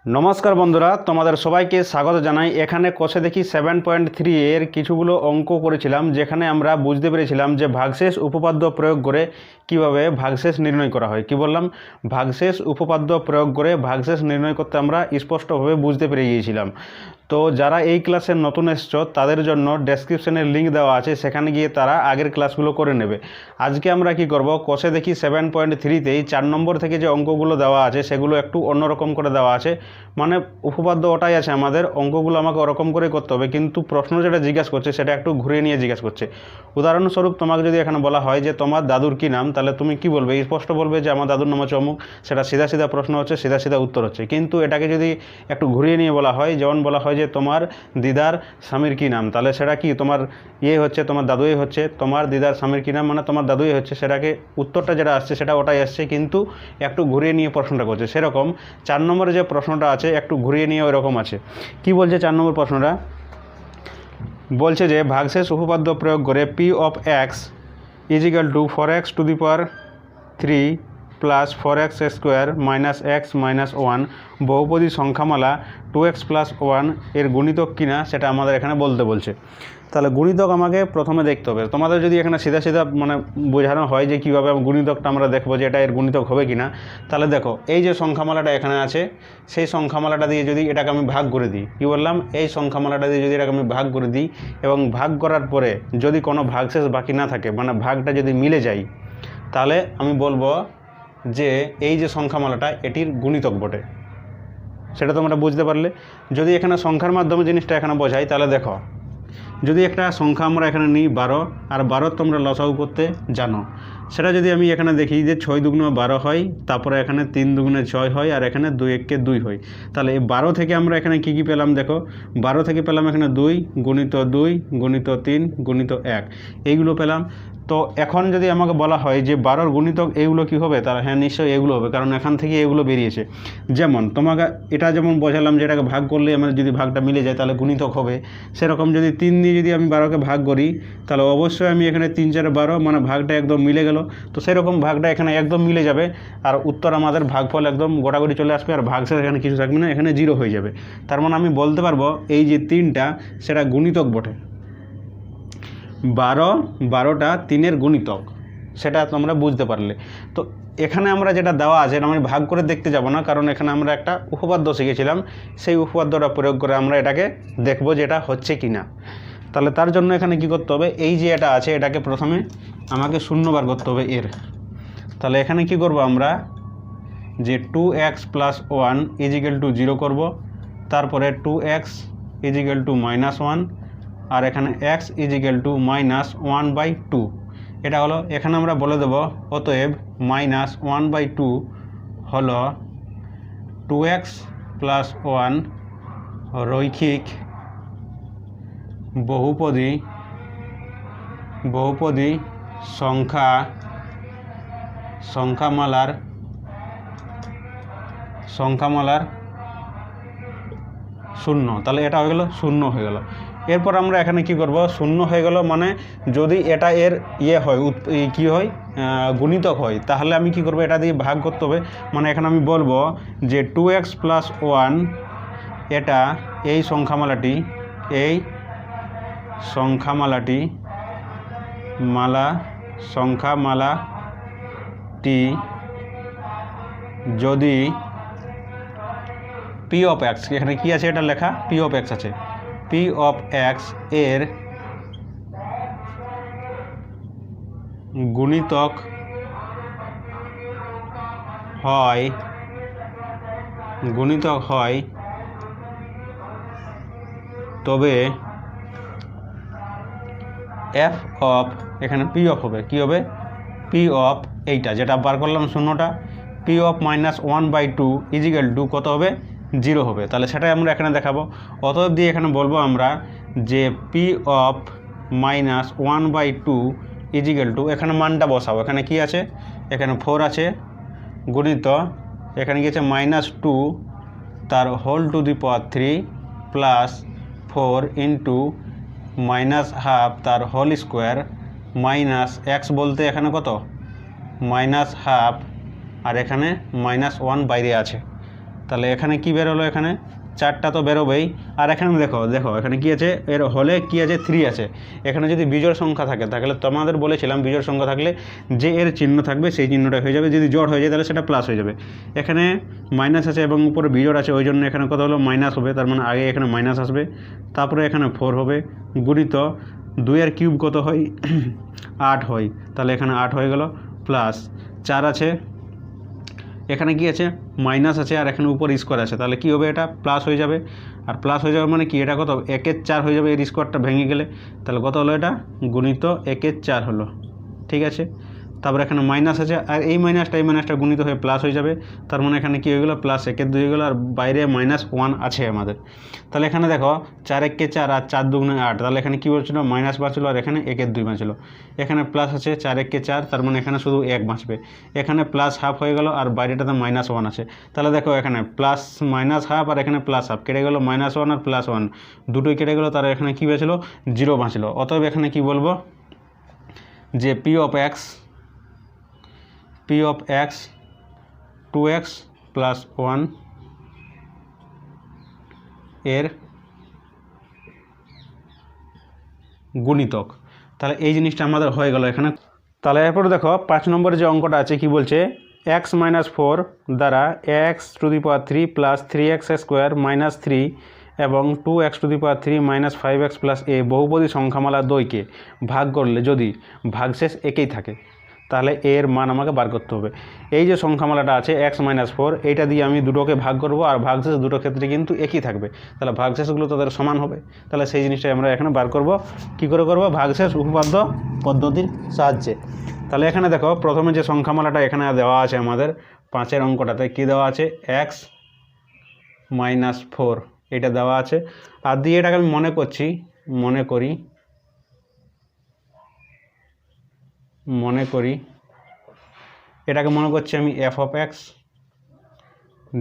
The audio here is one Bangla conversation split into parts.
নমস্কার বন্ধুরা, তোমাদের সবাইকে স্বাগত জানাই। এখানে কষে দেখি 7.3 এর কিছুগুলো অঙ্ক করেছিলাম, যেখানে আমরা বুঝতে পেরেছিলাম যে ভাগশেষ উপপাদ্য প্রয়োগ করে কিভাবে ভাগশেষ নির্ণয় করা হয়। কি বললাম? ভাগশেষ উপপাদ্য প্রয়োগ করে ভাগশেষ নির্ণয় করতে আমরা স্পষ্টভাবে বুঝতে পেরে গিয়েছিলাম। তো যারা এই ক্লাসে নতুন এসছো তাদের জন্য ডেসক্রিপশনের লিঙ্ক দেওয়া আছে, সেখানে গিয়ে তারা আগের ক্লাসগুলো করে নেবে। আজকে আমরা কি করব, কষে দেখি 7.3তেই 4 নম্বর থেকে যে অঙ্কগুলো দেওয়া আছে সেগুলো একটু অন্যরকম করে দেওয়া আছে। মানে উপপাদ্য ওটাই আছে, আমাদের অঙ্কগুলো আমাকে ওরকম করে করতে হবে, কিন্তু প্রশ্ন যেটা জিজ্ঞাসা করছে সেটা একটু ঘুরিয়ে নিয়ে জিজ্ঞাসা করছে। উদাহরণস্বরূপ তোমাকে যদি এখানে বলা হয় যে তোমার দাদুর কী নাম, তাহলে তুমি কি বলবে? স্পষ্ট বলবে যে আমার দাদুর নাম হচ্ছে অমুক। সেটা সিধা সিধা প্রশ্ন হচ্ছে, সিধা সিধা উত্তর হচ্ছে। কিন্তু এটাকে যদি একটু ঘুরিয়ে নিয়ে বলা হয়, যেমন বলা হয় যে তোমার দিদার স্বামীর কী নাম, তাহলে সেটা কি তোমার হচ্ছে, তোমার দাদুই হচ্ছে। তোমার দিদার স্বামীর কী নাম মানে তোমার দাদুই হচ্ছে, সেটাকে উত্তরটা যেটা আসছে সেটা ওটাই আসছে, কিন্তু একটু ঘুরিয়ে নিয়ে প্রশ্নটা করছে। সেরকম 4 নম্বরে যে প্রশ্নটা আছে একটু ঘুরিয়ে নিয়ে ওই রকম আছে। কি বলছে 4 নম্বর প্রশ্নটা? বলছে যে ভাগশেষ উপপাদ্য প্রয়োগ করে P of x is equal two 4x⁴ plus 4x square minus x minus 1 বহুপদী সংখ্যামালা 2x+1 এর গুণিতক কিনা সেটা আমাদের এখানে বলতে বলছে। তাহলে গুণিতক আমাকে প্রথমে দেখতে হবে। তোমাদের যদি এখানে সিধা সিধা মানে বোঝানো হয় যে কীভাবে গুণিতকটা আমরা দেখবো যে এটা এর গুণিতক হবে কিনা, তাহলে দেখো এই যে সংখ্যামালাটা এখানে আছে, সেই সংখ্যামালাটা দিয়ে যদি এটাকে আমি ভাগ করে দিই, কী বললাম? এই সংখ্যামালাটা দিয়ে যদি এটাকে আমি ভাগ করে দিই এবং ভাগ করার পরে যদি কোনো ভাগশেষ বাকি না থাকে, মানে ভাগটা যদি মিলে যায়, তাহলে আমি বলবো যে এই যে সংখ্যামালাটা এটির গুণিতক বটে। সেটা তোমরা বুঝতে পারলে। যদি এখানে সংখ্যার মাধ্যমে জিনিসটা এখানে বোঝাই, তাহলে দেখো যদি একটা সংখ্যা আমরা এখানে নিই 12, আর 12 তোমরা লসাগু করতে জানো, সেটা যদি আমি এখানে দেখি যে 6 দুগুণে 12 হয়, তারপরে এখানে 3 দুগুণে 6 হয়, আর এখানে 2 একে 2 হয়। তাহলে এই 12 থেকে আমরা এখানে কী কী পেলাম? দেখো 12 থেকে পেলাম এখানে 2 গুণিত 2 গুণিত 3 গুণিত 1, এইগুলো পেলাম। তো এখন যদি আমাকে বলা হয় যে 12 গুণিতক এইগুলো কি হবে, তাহলে হ্যাঁ নিশ্চয়ই এগুলো হবে, কারণ এখান থেকে এগুলো বেরিয়েছে। যেমন তোমাকে এটা যেমন বোঝালাম যে এটাকে ভাগ করলে আমার যদি ভাগটা মিলে যায় তাহলে গুণিতক হবে, সেরকম যদি 3 দিয়ে যদি আমি 12কে ভাগ করি তাহলে অবশ্যই আমি এখানে 3 4 12 মানে ভাগটা একদম মিলে গেল। তো সেরকম ভাগটা এখানে একদম মিলে যাবে, আর উত্তর আমাদের ভাগফল একদম গোটাগুটি চলে আসবে, আর ভাগশেষ এখানে কিছু থাকবে না, এখানে 0 হয়ে যাবে। তার মানে আমি বলতে পারবো এই যে 3টা সেটা গুণিতক বটে। 12টা 3-এর গুণিতক, সেটা তোমরা বুঝতে পারলে। তো এখানে আমরা যেটা দেওয়া আছে এটা আমি ভাগ করে দেখতে যাব না, কারণ এখানে আমরা একটা উপপাদ্য শিখেছিলাম, সেই উপপাদ্যটা প্রয়োগ করে আমরা এটাকে দেখব যে এটা হচ্ছে কি না। তাহলে তার জন্য এখানে কি করতে হবে? এই যে এটা আছে এটাকে প্রথমে আমাকে শূন্য বার করতে হবে এর। তাহলে এখানে কি করব আমরা, যে 2x+1 = 0 করব, তারপরে 2x = -1, আর এখানে x = -1/2। এটা হলো, এখানে আমরা বলে দেব অতএব -1/2 হলো 2x+1 রৈখিক বহুপদী সংখ্যামালার শূন্য। তাহলে এটা হয়ে গেল, শূন্য হয়ে গেল। এরপর আমরা এখানে কি করব? শূন্য হয়ে গেল মানে যদি এটা এর হয় কি হয়, গুণিতক হয়, তাহলে আমি কি করব? এটা দিয়ে ভাগ করতে হবে। মানে এখানে আমি বলবো যে 2x+1 এটা এই সংখ্যামালাটি যদি পি অফ এক্স, এখানে কি আছে এটা লেখা, পি অফ এক্স আছে, পি অফ এক্স এর গুণিতক হয় তবে এফ অফ, এখানে পি অফ হবে, কি হবে? পি অফ এইটা যেটা বার করলাম শূন্যটা, পি অফ -1/2 = কত হবে? 0 হবে। তাহলে সেটাই আমরা এখানে দেখাবো। অতএব দিয়ে এখানে বলবো আমরা যে পি অফ -1/2 এখানে মানটা বসাবো। এখানে কি আছে? এখানে 4 আছে, গুণিত এখানে কি আছে -2 তার whole to the power 3 plus 4 into -½ তার হোল স্কোয়ার মাইনাস এক্স বলতে এখানে কত? -½ আর এখানে -1 বাইরে আছে। তাহলে এখানে কি বেরোলো, এখানে 4টা তো বেরোবেই। আর এখানে দেখো এখানে কি আছে, এর হলে কি আছে 3 আছে। এখানে যদি বিজোড় সংখ্যা থাকে তাহলে তোমাদের বলেছিলাম বিজোড় সংখ্যা থাকলে যে এর চিহ্ন থাকবে সেই চিহ্নটা হয়ে যাবে, যদি জোড় হয়ে যায় তাহলে সেটা প্লাস হয়ে যাবে। এখানে মাইনাস আছে এবং উপরে বিজোড় আছে, ওই জন্য এখানে কত হলো মাইনাস হবে, তার মানে আগে এখানে মাইনাস আসবে, তারপরে এখানে 4 হবে গুণিত 2 এর কিউব কত হয় 8 হয়, তাহলে এখানে 8 হয়ে গেল, প্লাস 4 আছে, এখানে কি আছে মাইনাস আছে, আর এখানে উপর স্কোয়ার আছে, তাহলে কি হবে এটা প্লাস হয়ে যাবে। আর প্লাস হয়ে যাবে মানে কি, এটা কত 1 এর 4 হয়ে যাবে, এর স্কোয়ারটা ভেঙে গেলে, তাহলে কত হলো এটা গুণিত 1 এর 4 হলো, ঠিক আছে। তারপর এখানে মাইনাস আছে, আর এই মাইনাসটা গুণিত হয়ে প্লাস হয়ে যাবে, তার মানে এখানে কী হয়ে গেলো প্লাস 1 এর 2 হয়ে গেলো, আর বাইরে -1 আছে আমাদের। তাহলে এখানে দেখো 4 1 এর 4 আর 4 2 8, তাহলে এখানে কী বলছিল মাইনাস বাঁচলো, আর এখানে 1 এর 2 বাঁচল। এখানে প্লাস আছে 4 1 এর 4, তার মানে এখানে শুধু 1 বাঁচবে। এখানে প্লাস হাফ হয়ে গেল, আর বাইরেটাতে -1 আছে, তাহলে দেখো এখানে প্লাস মাইনাস হাফ আর এখানে প্লাস হাফ কেটে গেলো, -1 আর +1 দুটোই কেটে গেলো, তার এখানে কী বাঁচলো 0 বাঁচলো। অতএব এখানে কি বলবো যে P of x 2x + 1 এর গুণিতক। তাহলে এই জিনিসটা আমাদের হয়ে গেল এখানে। তাহলে এরপর দেখো 5 নম্বরের যে অঙ্কটা আছে কি বলছে, x - 4 দ্বারা x³ + 3x² - 3 এবং 2x³ - 5x + a বহুপদী সংখ্যামালা দ্বয়কে ভাগ করলে যদি ভাগশেষ একই থাকে তাহলে এর মান আমাকে বার করতে হবে। এই যে সংখ্যামালাটা আছে x - 4, এইটা দিয়ে আমি দুটোকে ভাগ করব, আর ভাগশেষ দুটো ক্ষেত্রে কিন্তু একই থাকবে, তাহলে ভাগশেষগুলো তাদের সমান হবে। তাহলে সেই জিনিসটাই আমরা এখানে বার করব। কী করে করব, ভাগশেষ উপপাদ্য পদ্ধতির সাহায্যে। তাহলে এখানে দেখো প্রথমে যে সংখ্যামালাটা এখানে দেওয়া আছে আমাদের 5-এর অঙ্কটাতে কী দেওয়া আছে, x - 4 এটা দেওয়া আছে, আর দিয়ে এটাকে আমি মনে করি এটাকে মনে করছি আমি f of x,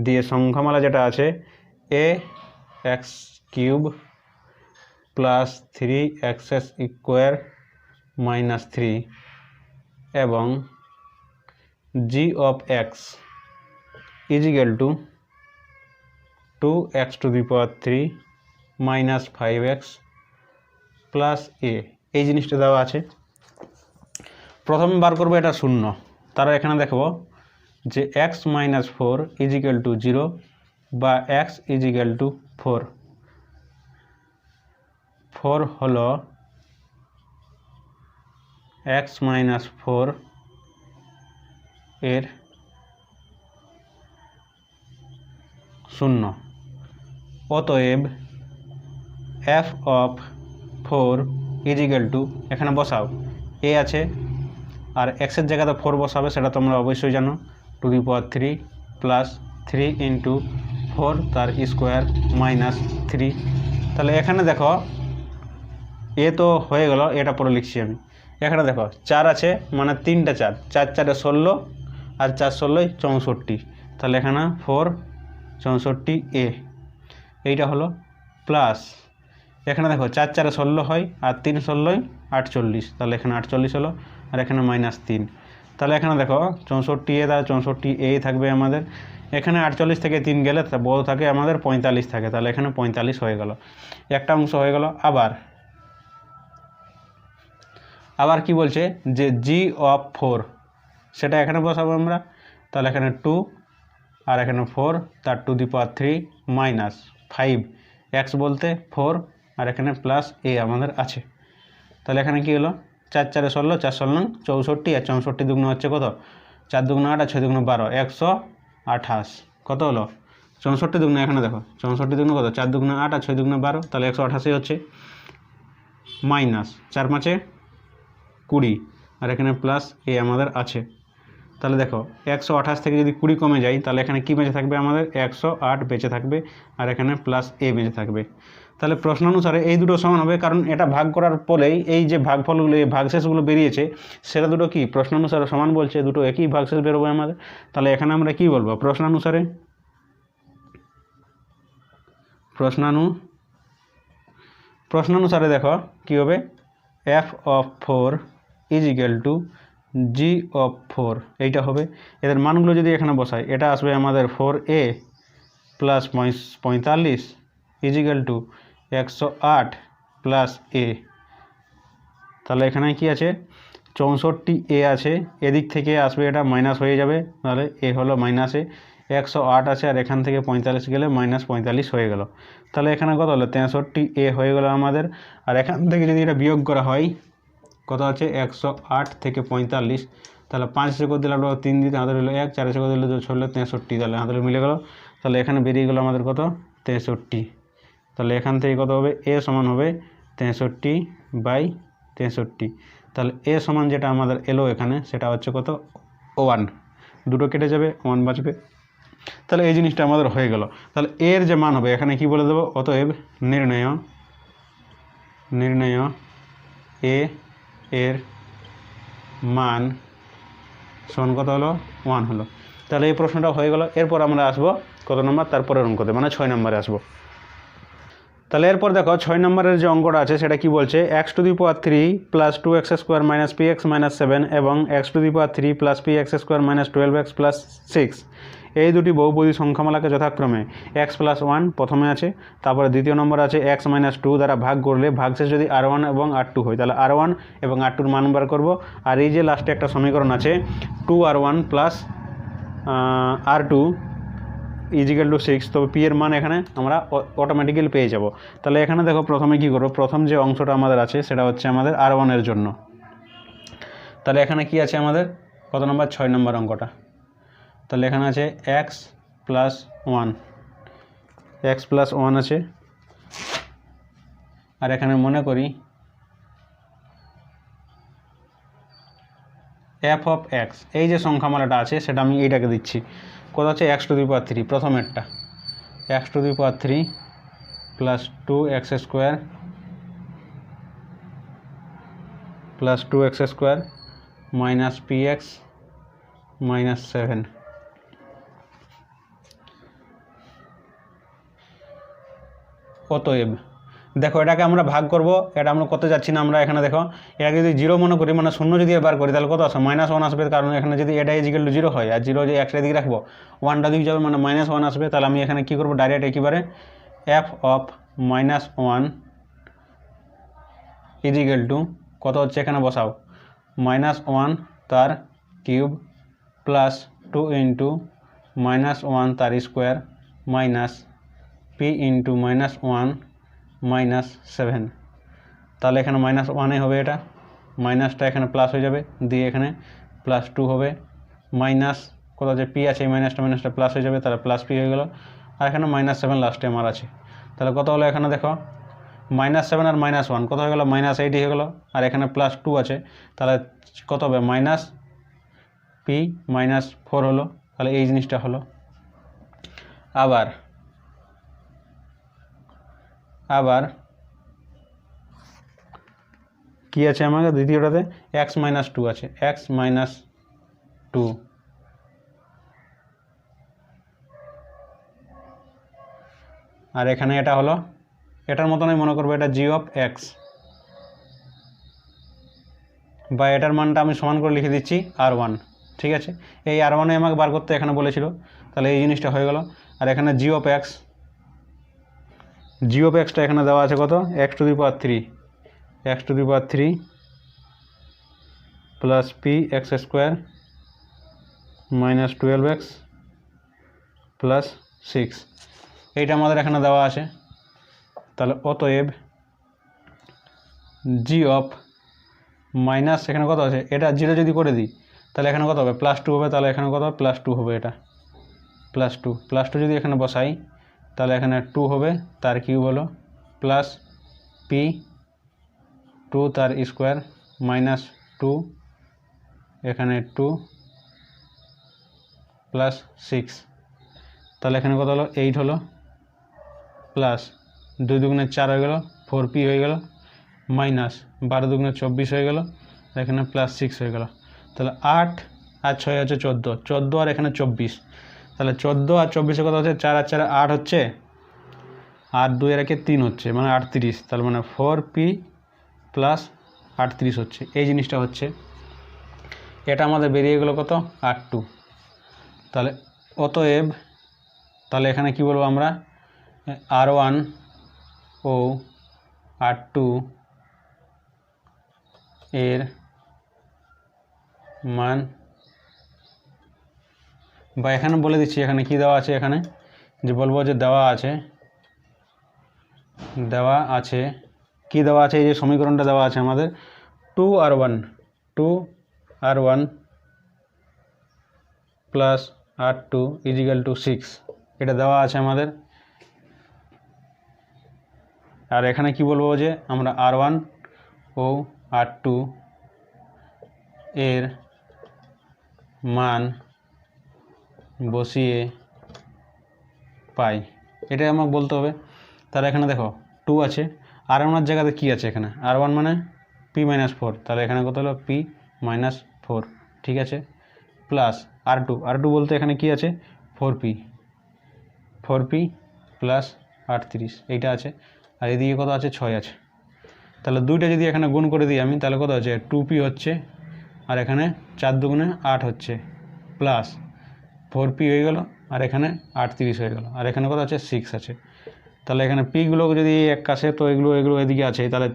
দিয়ে সংখ্যামালা যেটা আছে ax³ + 3x² - 3 এবং g of x = 2x³ - 5x + a এই জিনিসটা দেওয়া আছে। প্রথমে বার করবো এটা শূন্য, তারা এখানে দেখব যে x - 4 = 0 বা x = 4, 4 হলো x - 4 এর শূন্য। অতএব f of 4 = এখানে বসাও a আছে, আর এক্সের জায়গাতে 4 বসাবে, সেটা তোমরা অবশ্যই জানো, 2³ + 3 × 4 তার স্কোয়ার - 3। তাহলে এখানে দেখো এ তো হয়ে গেল, এটা পরে লিখছি আমি। এখানে দেখো 4 আছে, মানে 3টা 4, 4 4 16 আর 4 16 64, তাহলে এখানে 4 64a এইটা হলো, প্লাস এখানে দেখো 4 4 16 হয়, আর 3 16 48, তাহলে এখানে 48 হলো, আর এখানে -3, তাহলে এখানে দেখো 64a দ্বারা 64a থাকবে আমাদের। এখানে 48 থেকে 3 গেলে বড় থাকে আমাদের 45 থাকে, তাহলে এখানে 45 হয়ে গেল, একটা অংশ হয়ে গেল। আবার কি বলছে যে g of 4 সেটা এখানে বসাবো আমরা, তাহলে এখানে 2 আর এখানে 4 তার (3) - 5, x বলতে 4 আর এখানে প্লাস a আমাদের আছে। তাহলে এখানে কি হলো 4 4 16, 4 16 64, আর 64 দুগুণ হচ্ছে কত, 4 দুগুণ 8 আর 6 দুগুণ 12, 128 কত হলো 64 দুগুণ, এখানে দেখো 64 দুগুণ কত, 4 দুগুণ 8 আর 6 দুগুণ 12, তাহলে 188 হচ্ছে, মাইনাস 4 5 20 আর এখানে প্লাস a আমাদের আছে। তাহলে দেখো 128 থেকে যদি 20 কমে যায় তাহলে এখানে কি বেঁচে থাকবে আমাদের 108 বেঁচে থাকবে, আর এখানে প্লাস a বেঁচে থাকবে। তাহলে প্রশ্ন অনুসারে এই দুটো সমান হবে, কারণ এটা ভাগ করার পরেই এই যে ভাগফলগুলো এই ভাগশেষগুলো বেরিয়েছে সেটা দুটো কি প্রশ্ন অনুসারে সমান বলছে, দুটো একই ভাগশেষ বেরোবে আমাদের। তাহলে এখানে আমরা কি বলবো প্রশ্ন অনুসারে দেখো কি হবে, f of 4 = g of 4 এইটা হবে। এদের মানগুলো যদি এখানে বসাই এটা আসবে আমাদের 4a plus 45 equal to 108 plus A. তাহলে এখানে কি আছে 64 এ আছে, এদিক থেকে আসবে এটা মাইনাস হয়ে যাবে, তাহলে এ হলো মাইনাস এ, 108 আছে আর এখান থেকে 45 গেলে মাইনাস 45 হয়ে গেল। তাহলে এখানে কত হলো 63 এ হয়ে গেল আমাদের। আর এখান থেকে যদি এটা বিয়োগ করা হয় কত আছে 108 থেকে 45, তাহলে 5 করে দিলে আমরা 3 দিতে হাতে হলো 1, 4 করে দিলে 63, তাহলে হাতে মিলে গেল। তাহলে এখানে বেরিয়ে গেল আমাদের কত 63। তাহলে এখান থেকে কত হবে এ সমান হবে 63/63। তাহলে এ সমান যেটা আমাদের এলো এখানে সেটা হচ্ছে কত 1, দুটো কেটে যাবে 1 বাঁচবে। তাহলে এই জিনিসটা আমাদের হয়ে গেল। তাহলে এর যে মান হবে এখানে কি বলে দেবো, অতএব নির্ণয় এ এর মান সমান কত হলো 1 হলো। তাহলে এই প্রশ্নটা হয়ে গেল। এরপর আমরা আসবো কত নম্বর, তারপরের অঙ্কতে, মানে 6 নম্বরে আসবো। তাহলে এরপর দেখো 6 নম্বরের যে অঙ্কটা আছে সেটা কি বলছে, x⁴ plus 2x² minus px minus 7 এবং x⁴ plus px² minus 12x plus 6 এই দুটি বহুপদী সংখ্যামালাকে যথাক্রমে x+1 প্রথমে আছে, তারপরে দ্বিতীয় নম্বর আছে x-2 দ্বারা ভাগ করলে ভাগশেষ যদি r1 এবং r2 হয় তাহলে r1 এবং r2 এর মান বার করব। আর এই যে লাস্টে একটা সমীকরণ আছে 2r1 plus r2 is equal two 6, তবে পি এর মান এখানে আমরা অটোমেটিক্যালি পেয়ে যাব। তাহলে এখানে দেখো প্রথমে কি করব, প্রথম যে অংশটা আমাদের আছে সেটা হচ্ছে আমাদের r1 এর জন্য। তাহলে এখানে কি আছে আমাদের কত নম্বর 6 নম্বর অঙ্কটা। তাহলে এখানে আছে x+1 আছে, আর এখানে মনে করি f অফ x, এই যে সংখ্যামালাটা আছে সেটা আমি এইটাকে দিচ্ছি, কত আছে x⁴, প্রথমেরটা x⁴ plus 2x² plus 2x² minus px minus 7। অতএব দেখো এটাকে আমরা ভাগ করব, এটা আমরা করতে যাচ্ছি না, আমরা এখানে দেখো এটাকে যদি 0 মনে করি, মানে 0 যদি বার করি তাহলে কত আসে -1 আসবে, কারণ এখানে যদি এটা ইজিক্যাল টু 0 হয় আর 0 যে একটা দিকে রাখবো 1টা দিকে যাবে, মানে -1 আসবে। তাহলে আমি এখানে কি করব, ডাইরেক্ট একেবারে f অফ -1 ইজিক্যাল টু কত হচ্ছে এখানে বসাও -1 তার কিউব প্লাস 2 ইন্টু -1 তার square minus p into -1 minus 7। তাহলে এখানে -1 হবে, এটা মাইনাসটা এখানে প্লাস হয়ে যাবে, দিয়ে এখানে +2 হবে, মাইনাস কত আছে p আছে, এই মাইনাসটা প্লাস হয়ে যাবে, তাহলে প্লাস p হয়ে গেল, আর এখানে -7 লাস্টে আমার আছে। তাহলে কত হলো এখানে দেখো -7 আর -1 কত হয়ে গেল -8 হয়ে গেল, আর এখানে +2 আছে, তাহলে কত হবে -p -4 হলো। তাহলে এই জিনিসটা হলো। আবার কি আছে আমাকে দ্বিতীয়টাতে x-2 আছে, x-2 আর এখানে এটা হলো এটার মতনই মনে করবো, এটা g অফ x, বা এটার মানটা আমি সমান করে লিখে দিচ্ছি r1, ঠিক আছে। এই r1-এ আমাকে বার করতে এখানে বলেছিল, তাহলে এই জিনিসটা হয়ে গেল। আর এখানে g অফ x টা এখানে দেওয়া আছে কত x⁴ plus px² minus 12x plus 6, এইটা আমাদের এখানে দেওয়া আছে। তাহলে অতএব g অফ মাইনাস এখানে কত আছে, এটা 0 যদি করে দিই তাহলে এখানে কত হবে +2 হবে, তাহলে এখানে কত +2 হবে, এটা +2 যদি এখানে বসাই তাহলে এখানে 2 হবে, তার কিউব হলো প্লাস p 2 তার স্কোয়ার মাইনাস 2 এখানে 2 প্লাস 6, তাহলে এখানে কত হলো 8 হলো, প্লাস 2 দুগুণে 4 হয়ে গেল, 4p হয়ে গেল, মাইনাস 12 দুগুণে 24 হয়ে গেল, এখানে +6 হয়ে গেল। তাহলে 8 আর 6 হচ্ছে 14 আর এখানে 24, তাহলে 14 আর 24 কত হচ্ছে 4 আর 4 8 হচ্ছে, আর 2 এর একে 3 হচ্ছে, মানে 38, তাহলে মানে 4p প্লাস 38 হচ্ছে, এই জিনিসটা হচ্ছে। এটা আমাদের বেরিয়ে গেল কত 8-2। তাহলে অতএব তাহলে এখানে কি বলবো আমরা, R1 ও R2 এর মান, বা এখানে বলে দিচ্ছি এখানে কি দেওয়া আছে, এখানে যে বলবো যে দেওয়া আছে কি দেওয়া আছে, এই যে সমীকরণটা দেওয়া আছে আমাদের 2R1 plus R2 is equal two 6, এটা দেওয়া আছে আমাদের। আর এখানে কি বলবো যে আমরা R1 ও R2 এর মান বসিয়ে পাই, এটাই আমাকে বলতে হবে। তাহলে এখানে দেখো 2 আছে, R1 জায়গাতে কি আছে, এখানে R1 মানে P-4, তাহলে এখানে কত হলো P-4, ঠিক আছে, প্লাস R2 বলতে এখানে কি আছে 4P প্লাস 38, এইটা আছে। আর এদিকে কত আছে 6 আছে। তাহলে দুইটা যদি এখানে গুণ করে দিই আমি, তাহলে কত হচ্ছে 2P হচ্ছে, আর এখানে 4 দুগুণে 8 হচ্ছে, প্লাস 4P হয়ে গেল, আর এখানে 38 হয়ে গেল, আর এখানে কত আছে 6 আছে। তাহলে এখানে পিগুলো যদি এক কাছে, তো এগুলো এদিকে আছে, তাহলে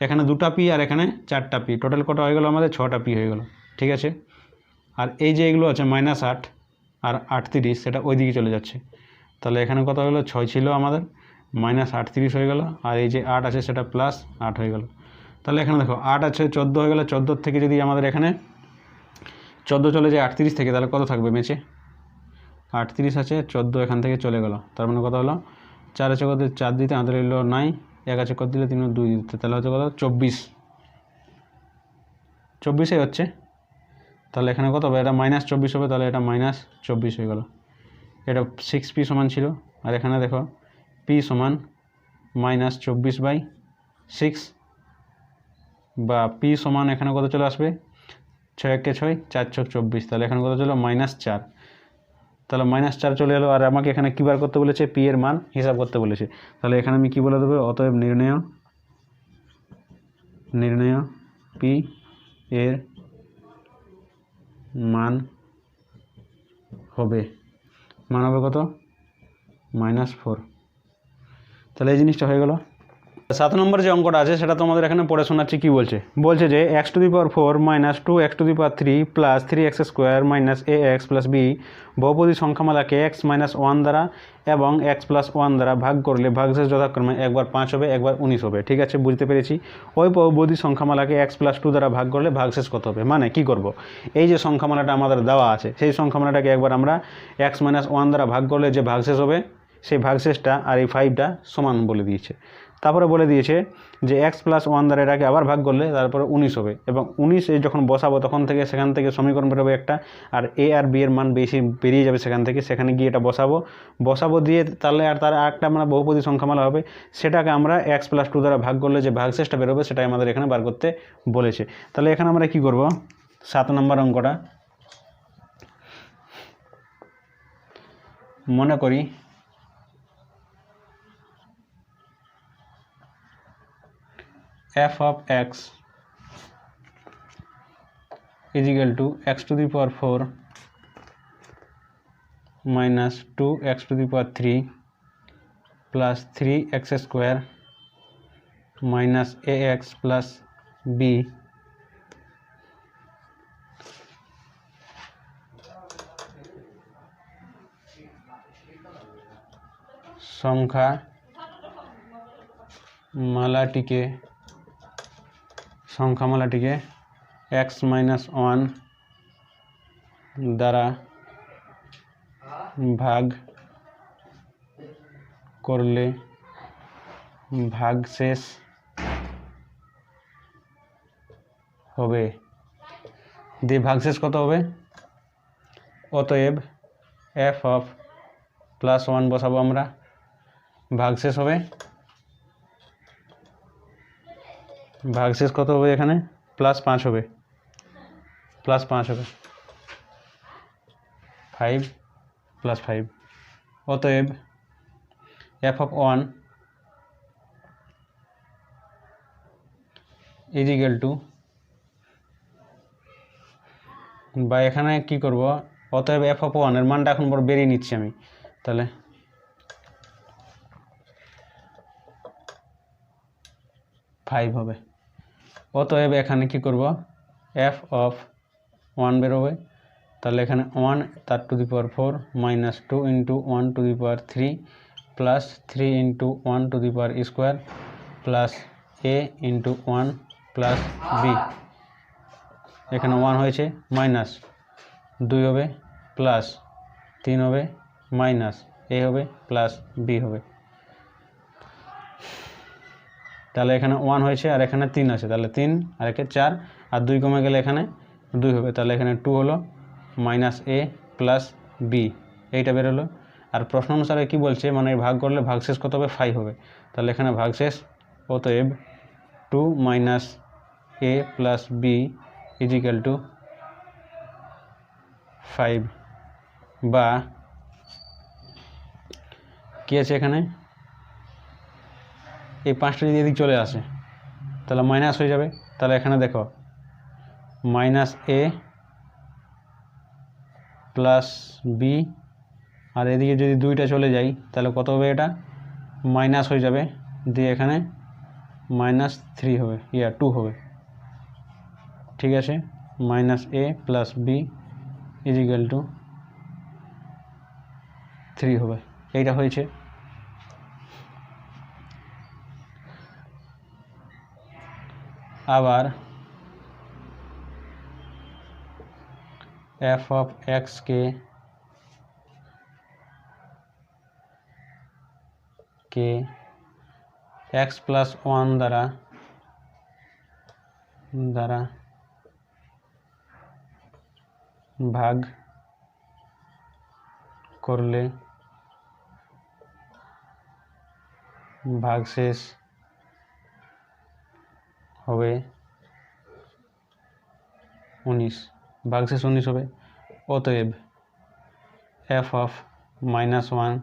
এখানে 2টা P আর এখানে 4টা P, টোটাল কত হয়ে গেল আমাদের 6টা P হয়ে গেল, ঠিক আছে। আর এই যে এগুলো আছে -8 আর 38, সেটা ওই দিকে চলে যাচ্ছে। তাহলে এখানে কত হলো 6 ছিল আমাদের, -38 হয়ে গেল, আর এই যে 8 আছে সেটা +8 হয়ে গেল। তাহলে এখানে দেখো 8 আছে 14 হয়ে গেল, 14 থেকে যদি আমাদের এখানে 14 চলে যায় 38 থেকে, তাহলে কত থাকবে বেঁচে, 38 আছে, 14 এখান থেকে চলে গেল, তার মানে কত হলো 4 আছে কত 4 দিতে, আমাদের এলো 9, 1 আছে কত দিলে 3 2 দিতে, তাহলে হচ্ছে কত 24 হচ্ছে। তাহলে এখানে কত হবে, এটা -24 হবে, তাহলে এটা -24 হয়ে গেল। এটা 6P সমান ছিল, আর এখানে দেখো P সমান -24/6, বা P সমান এখানে কত চলে আসবে 6 × 6 4 × 24, তাহলে এখানে কত চলো -4, তাহলে -4 চলে এলো। আর আমাকে এখানে কী বার করতে বলেছে, P এর মান হিসাব করতে বলেছে। তাহলে এখানে আমি কী বলে দেবো, অতএব নির্ণয় P এর মান হবে কত -4। তাহলে এই জিনিসটা হয়ে গেল। 7 নম্বর যে অঙ্কটা আছে সেটা তোমাদের এখানে পড়ে শোনাচ্ছি। কি বলছে যে x⁴ - 2x⁴ plus 3x² - ax + b বহুপদী সংখ্যামালাকে x - 1 দ্বারা এবং x + 1 দ্বারা ভাগ করলে ভাগশেষ যথাক্রমে একবার 5 হবে, একবার 19 হবে। ঠিক আছে, বুঝতে পেরেছি। ওই বহুপদী সংখ্যামালাকে x + 2 দ্বারা ভাগ করলে ভাগশেষ কত হবে, মানে কি করব, এই যে সংখ্যামালাটা আমাদের দেওয়া আছে সেই সংখ্যামালাটাকে একবার আমরা x - 1 দ্বারা ভাগ করলে যে ভাগশেষ হবে সেই ভাগশেষটা আর এই 5টা সমান বলে দিয়েছে। তারপরে বলে দিয়েছে যে x + 1 দ্বারা এটাকে আবার ভাগ করলে তারপরে 19 হবে, এবং 19 এই যখন বসাবো তখন থেকে সেখান থেকে সমীকরণ বেরোবে একটা, আর a আর b এর মান বেরিয়ে যাবে সেখানে গিয়ে এটা বসাবো দিয়ে তাহলে আর তার একটা আমরা বহুপদী সংখ্যামালা হবে, সেটাকে আমরা x + 2 দ্বারা ভাগ করলে যে ভাগশেষটা বেরোবে সেটাই আমাদের এখানে বার করতে বলেছে। তাহলে এখানে আমরা কি করব, 7 নম্বর অঙ্কটা মনে করি f of x is equal to x⁴ minus 2x⁴ plus 3x² minus ax plus b সংখ্যামালাটিকে x - 1 দ্বারা ভাগ করলে ভাগশেষ হবে, দিয়ে ভাগশেষ কত হবে, অতএব f of +1 বসাবো আমরা, ভাগশেষ হবে, ভাগশেষ কত হবে, এখানে +5 হবে, 5 + 5, অতএব f of 1 is equal to, বা এখানে কি করব, অতএব f of 1 এর মানটা এখন বেরিয়ে নিচ্ছি আমি, তাহলে 5 হবে। অতএব এখানে কি করব, এফ অফ 1 বেরোবে, তাহলে এখানে 1 তার to the power 4 minus 2 into 1 to the power 3 plus 3 into 1 to the power square plus A into 1 plus B, এখানে 1 হয়েছে মাইনাস 2 হবে প্লাস 3 হবে মাইনাস এ হবে প্লাস বি হবে। তাহলে এখানে 1 হয়েছে আর এখানে 3 আছে, তাহলে 3 আর একে 4 আর 2 কমে গেলে এখানে 2 হবে, তাহলে এখানে 2 হলো মাইনাস এ প্লাস বি, এইটা বেরোলো। আর প্রশ্ন অনুসারে কী বলছে, মানে ভাগ করলে ভাগশেষ কত হবে, 5 হবে। তাহলে এখানে ভাগশেষ অতএব 2 minus A plus B is equal to 5, বা কী আছে এখানে, এই 5টা যদি এদিক চলে আসে তাহলে মাইনাস হয়ে যাবে। তাহলে এখানে দেখো মাইনাস এ প্লাস বি, আর এদিকে যদি 2টা চলে যায় তাহলে কত হবে, এটা মাইনাস হয়ে যাবে, দিয়ে এখানে মাইনাস 3 হবে, 2 হবে। ঠিক আছে, minus A plus B is equal to 3 হবে, এইটা হয়েছে। আবার এফ অফ এক্সকে এক্স প্লাস 1 দ্বারা ভাগ করলে ভাগশেষ হবে 19, ভাগশেষ 19 হবে। অতএব F of minus 1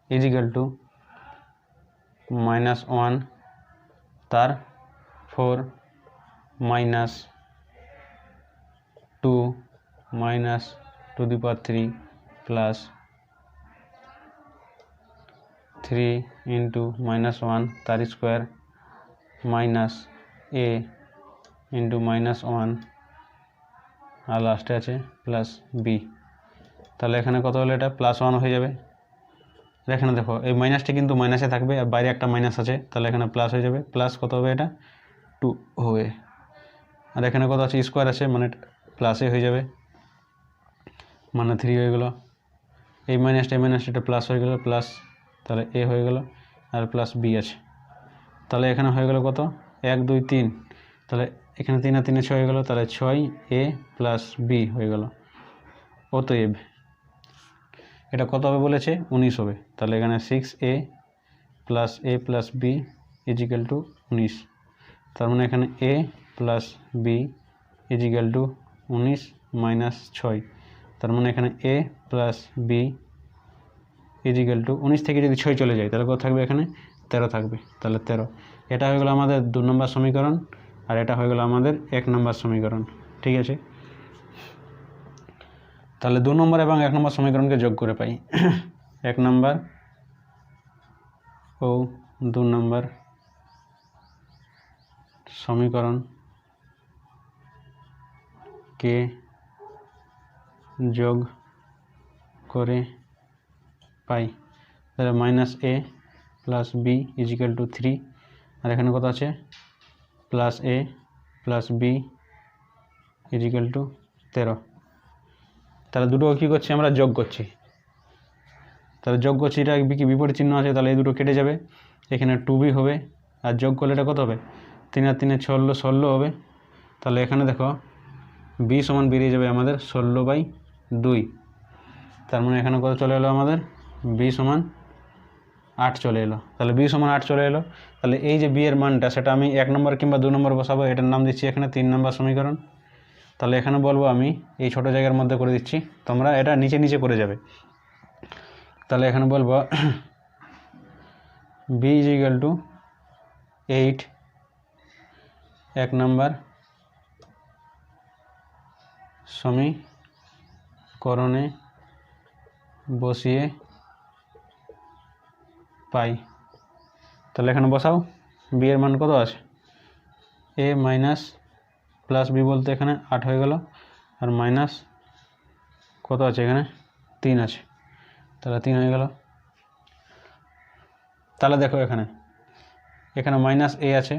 is equal two minus 1 তার 4 minus 2 minus two the power 3 plus 3 into minus 1 তার স্কোয়ার মাইনাস এ ইন্টু মাইনাস 1 আর লাস্টে আছে প্লাস বি। তাহলে এখানে কত হলো, এটা প্লাস 1 হয়ে যাবে। এখানে দেখো এই মাইনাসটা কিন্তু মাইনাসে থাকবে, আর বাইরে একটা মাইনাস আছে, তাহলে এখানে প্লাস হয়ে যাবে, প্লাস কত হবে, এটা 2 হবে। আর এখানে কত আছে, স্কোয়ার আছে, মানে প্লাসে হয়ে যাবে, মানে 3 হয়ে গেল। এই মাইনাসটা এটা প্লাস হয়ে গেল, প্লাস, তাহলে এ হয়ে গেল আর প্লাস বি আছে। তাহলে এখানে হয়ে গেল কত, 1 2 3, তাহলে এখানে 3 আর 3 6 হয়ে গেল, তাহলে 6 এ প্লাস বি হয়ে গেল। অতএব এটা কত হবে বলেছে, 19 হবে। তাহলে এখানে 6a plus B is equal to 19, তার মানে এখানে a plus B is equal to 19 minus 6, তার মানে এখানে a plus B is equal to 19 থেকে যদি 6 চলে যায় তাহলে কত থাকবে, এখানে 13 থাকবে। তাহলে 13, এটা হয়ে গেল আমাদের 2 নম্বর সমীকরণ, আর এটা হয়ে গেল আমাদের 1 নম্বর সমীকরণ। ঠিক আছে, তাহলে 2 নম্বর এবং 1 নম্বর সমীকরণকে যোগ করে পাই 1 নম্বর ও 2 নম্বর সমীকরণকে যোগ করে পাই। তাহলে minus A plus B is equal to 3, আর এখানে কত আছে, plus A plus B is equal to 13। তাহলে দুটো কী করছি, আমরা যোগ করছি। তাহলে যোগ করছি, এটা কি বিপরীত চিহ্ন আছে, তাহলে এই দুটো কেটে যাবে, এখানে 2b হবে, আর যোগ করলে এটা কত হবে, 3 আর 3 16 হবে। তাহলে এখানে দেখো b সমান বেরিয়ে যাবে আমাদের 16/2, তার মানে এখানে কত চলে এলো আমাদের, b সমান 8 চলে এলো। তাহলে b সমান 8 চলে এলো। তাহলে এই যে b এর মানটা, সেটা আমি 1 নম্বর কিংবা 2 নম্বর বসাবো, এটার নাম দিচ্ছি এখানে 3 নম্বর সমীকরণ। তাহলে এখানে বলবো আমি এই ছোটো জায়গার মধ্যে করে দিচ্ছি, তোমরা এটা নিচে নিচে করে যাবে। তাহলে এখানে বলবো b ইজ ইকুয়াল টু 8 1 নম্বর সমীকরণে বসিয়ে পাই। তাহলে এখানে বসাও, b এর মান কত আছে, এ মাইনাস প্লাস বি বলতে এখানে 8 হয়ে গেল, আর মাইনাস কত আছে এখানে 3 আছে, তাহলে 3 হয়ে গেল। তাহলে দেখো এখানে মাইনাস এ আছে,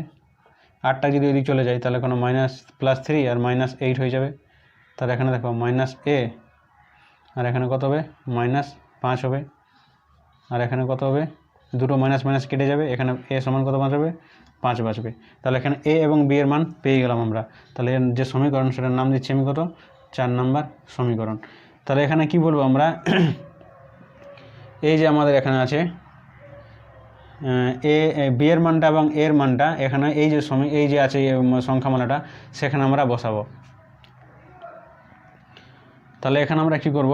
8টা যদি ওইদিকে চলে যায় তাহলে কোনো মাইনাস প্লাস 3 আর মাইনাস 8 হয়ে যাবে। তাহলে এখানে দেখো মাইনাস এ, আর এখানে কত হবে -5 হবে, আর এখানে কত হবে, দুটো মাইনাস মাইনাস কেটে যাবে, এখানে এ সমান কত বাঁচবে 5 বাঁচবে। তাহলে এখানে এ এবং বি এর মান পেয়ে গেলাম আমরা। তাহলে এর যে সমীকরণ সেটার নাম দিচ্ছি আমি কত, 4 নম্বর সমীকরণ। তাহলে এখানে কি বলবো আমরা, এই যে আমাদের এখানে আছে এ বি এর মানটা এবং এর মানটা এখানে এই যে আছে সংখ্যামালাটা সেখানে আমরা বসাবো। তাহলে এখানে আমরা কি করব,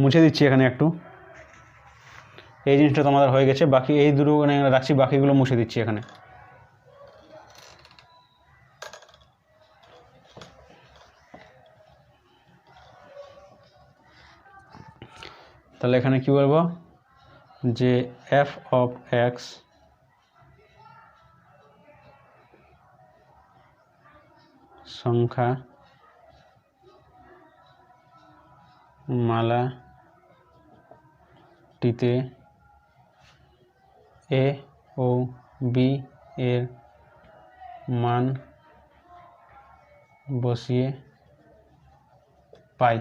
মুছে দিচ্ছি এখানে একটু, এই জিনিসটা তো আমাদের হয়ে গেছে, বাকি এই দুটো রাখছি, বাকিগুলো মুছে দিচ্ছি এখানে। তাহলে এখানে কি বলবো যে এফ অফ এক্স সংখ্যা মালাটিতে এ ও বি এর মান বসিয়ে পাই।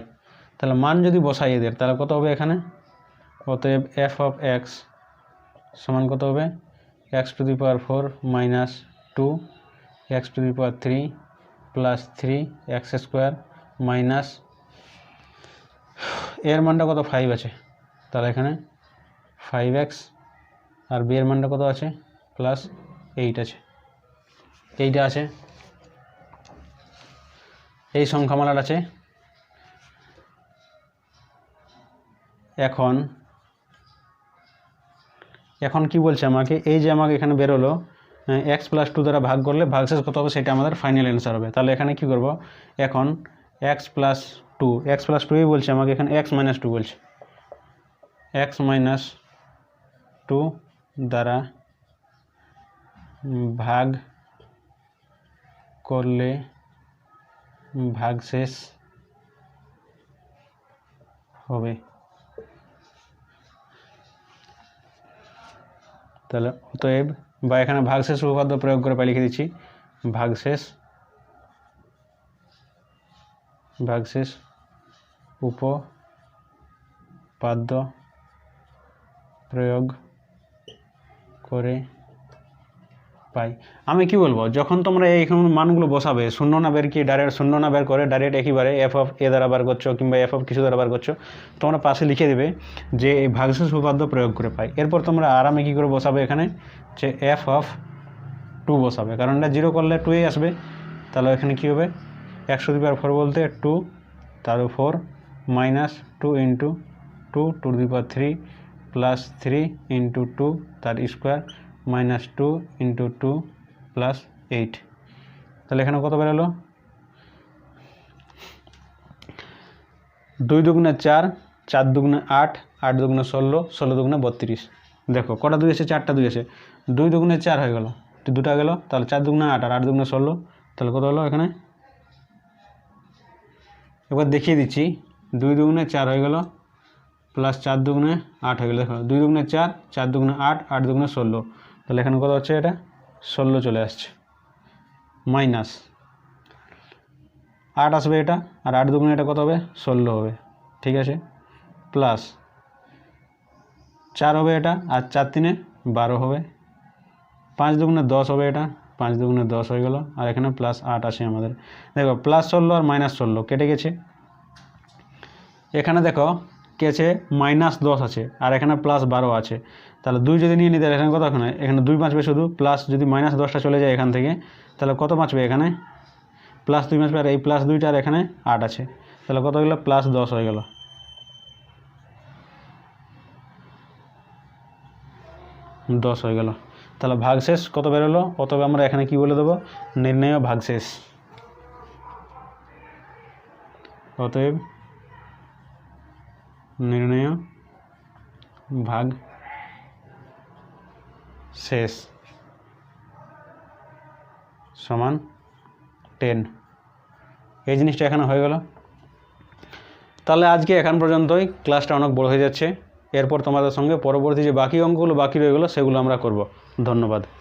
তাহলে মান যদি বসাই এদের তাহলে কত হবে এখানে, অতএব এফ অফ এক্স সমান কত হবে, x⁴ minus 2 x⁴ 3 plus 3x² minus এর মানটা কত 5 আছে, তাহলে এখানে 5x, আর বি এর মানটা কত আছে প্লাস 8 আছে, এইটা আছে, এই সংখ্যামালার আছে। এখন কি বলছে আমাকে, এই যে আমাকে এখানে বেরোলো x+2 দ্বারা ভাগ করলে ভাগশেষ কত হবে সেটা আমাদের ফাইনাল অ্যান্সার হবে। তাহলে এখানে কি করব, এখন x+2ই বলছে আমাকে, এখানে x-2 বলছে, x-2 দ্বারা ভাগ করলে ভাগশেষ হবে। তাহলে অতএব, বা এখানে ভাগশেষ উপপাদ্য প্রয়োগ করে লিখে দিচ্ছি, ভাগশেষ উপপাদ্য প্রয়োগ করে পাই। আমি কি বলবো, যখন তোমরা এইখানে মানগুলো বসাবে, শূন্য না বের কি ডাইরেক্ট শূন্য না বের করে ডাইরেক্ট একেবারে এফ অফ এ দ্বারা বার করছো কিংবা এফ অফ কিছু দ্বারা বার করছো, তোমরা পাশে লিখে দেবে যে এই ভাগশেষ উপপাদ্য প্রয়োগ করে পাই। এরপর তোমরা আরামে কী করে বসাবে, এখানে যে এফ অফ 2 বসাবে, কারণ এটা 0 করলে 2 আসবে। তাহলে এখানে কী হবে, x⁴ বলতে 2 তার উপর মাইনাস 2 × 2 2⁴ প্লাস 3 × 2 তার স্কোয়ার মাইনাস 2 × 2 প্লাস 8। তাহলে এখানে কত বেরোলো, 2 দুগুণে 4, 4 দুগুণে 8, 8 দুগুণে 16, 16 দুগুণে 32। দেখো কটা 2 আছে, 4টা 2 আছে, 2 দুগুণে 4 হয়ে গেল, 2টা গেল, তাহলে 4 দুগুণে 8 আর 8 দুগুণে 16, তাহলে কত হলো এখানে, এবার দেখিয়ে দিচ্ছি, 2 দুগুণে 4 হয়ে গেল প্লাস 4 দুগুণে 8 হয়ে গেল। দেখো 2 দুগুণে 4, 4 দুগুণে 8, 8 দুগুণে 16, তাহলে এখানে কত হচ্ছে, এটা 16 চলে আসছে, মাইনাস 8 আসবে এটা, আর 8 দুগুণে এটা কত হবে 16 হবে, ঠিক আছে, প্লাস 4 হবে এটা, আর 4 × 3 = 12 হবে, 5 দুগুণে 10 হবে এটা, 5 দুগুণে 10 হয়ে গেল, আর এখানে প্লাস 8 আছে আমাদের। দেখো প্লাস 16 আর মাইনাস 16 কেটে গেছে, এখানে দেখো কেছে -10 আছে, আর এখানে +12 আছে, তাহলে 2 যদি নিয়ে নিই তাহলে এখানে কত, এখানে 2 বাঁচবে শুধু, প্লাস যদি -10টা চলে যায় এখান থেকে তাহলে কত বাঁচবে, এখানে +2 বাঁচবে, আর এই +2টা আর এখানে 8 আছে, তাহলে কত হয়ে গেল, +10 হয়ে গেল, 10 হয়ে গেল। তাহলে ভাগশেষ কত বেরোলো, অতএব আমরা এখানে কি বলে দেবো, নির্ণেয় ভাগশেষ। অতএব নির্ণেয় ভাগশেষ শেষ সমান 10। এই জিনিসটা এখানে হয়ে গেল। তাহলে আজকে এখান পর্যন্তই, ক্লাসটা অনেক বড় হয়ে যাচ্ছে। এরপর তোমাদের সঙ্গে পরবর্তী যে বাকি অঙ্কগুলো বাকি রয়ে গেলো সেগুলো আমরা করব। ধন্যবাদ।